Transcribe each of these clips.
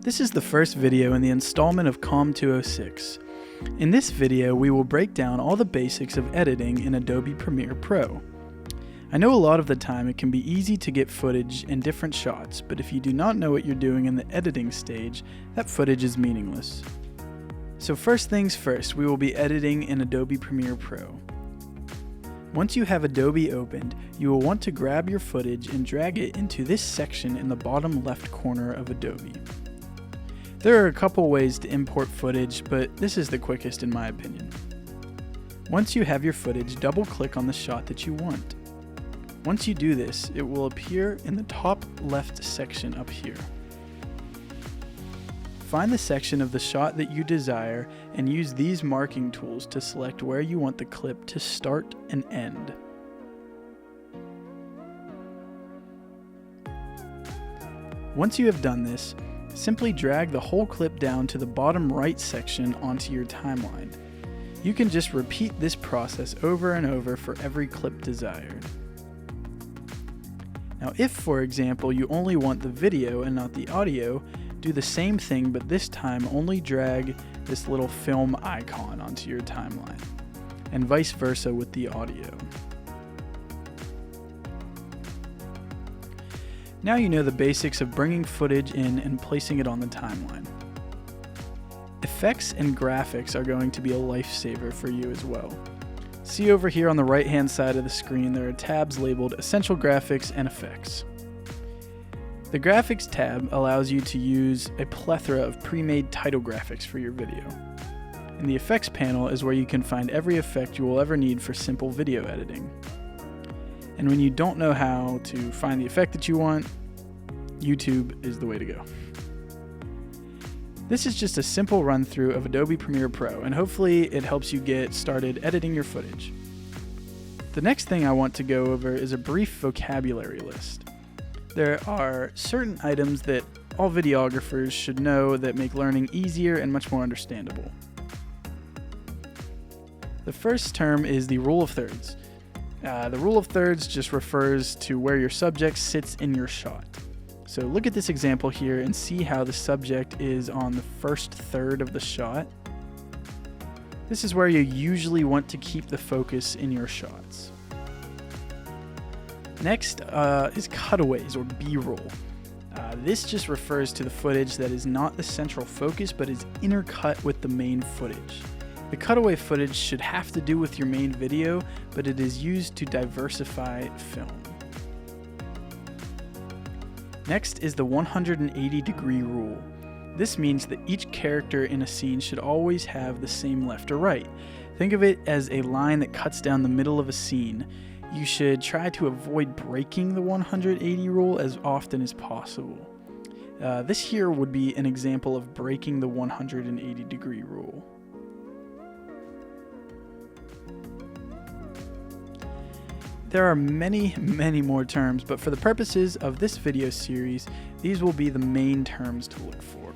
This is the first video in the installment of COM 206. In this video, we will break down all the basics of editing in Adobe Premiere Pro. I know a lot of the time it can be easy to get footage and different shots, but if you do not know what you're doing in the editing stage, that footage is meaningless. So first things first, we will be editing in Adobe Premiere Pro. Once you have Adobe opened, you will want to grab your footage and drag it into this section in the bottom left corner of Adobe. There are a couple ways to import footage, but this is the quickest in my opinion. Once you have your footage, double-click on the shot that you want. Once you do this, it will appear in the top left section up here. Find the section of the shot that you desire and use these marking tools to select where you want the clip to start and end. Once you have done this, simply drag the whole clip down to the bottom right section onto your timeline. You can just repeat this process over and over for every clip desired. Now if, for example, you only want the video and not the audio, do the same thing, but this time only drag this little film icon onto your timeline, and vice versa with the audio. Now you know the basics of bringing footage in and placing it on the timeline. Effects and graphics are going to be a lifesaver for you as well. See over here on the right hand side of the screen, there are tabs labeled Essential Graphics and Effects. The Graphics tab allows you to use a plethora of pre-made title graphics for your video. And the Effects panel is where you can find every effect you will ever need for simple video editing. And when you don't know how to find the effect that you want, YouTube is the way to go. This is just a simple run through of Adobe Premiere Pro, and hopefully it helps you get started editing your footage. The next thing I want to go over is a brief vocabulary list. There are certain items that all videographers should know that make learning easier and much more understandable. The first term is the rule of thirds. The rule of thirds just refers to where your subject sits in your shot. So look at this example here and see how the subject is on the first third of the shot. This is where you usually want to keep the focus in your shots. Next is cutaways or B-roll. This just refers to the footage that is not the central focus but is intercut with the main footage. The cutaway footage should have to do with your main video, but it is used to diversify film. Next is the 180-degree rule. This means that each character in a scene should always have the same left or right. Think of it as a line that cuts down the middle of a scene. You should try to avoid breaking the 180 rule as often as possible. This here would be an example of breaking the 180-degree rule. There are many more terms, but for the purposes of this video series, these will be the main terms to look for.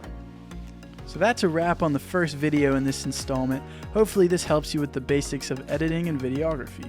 So that's a wrap on the first video in this installment. Hopefully this helps you with the basics of editing and videography.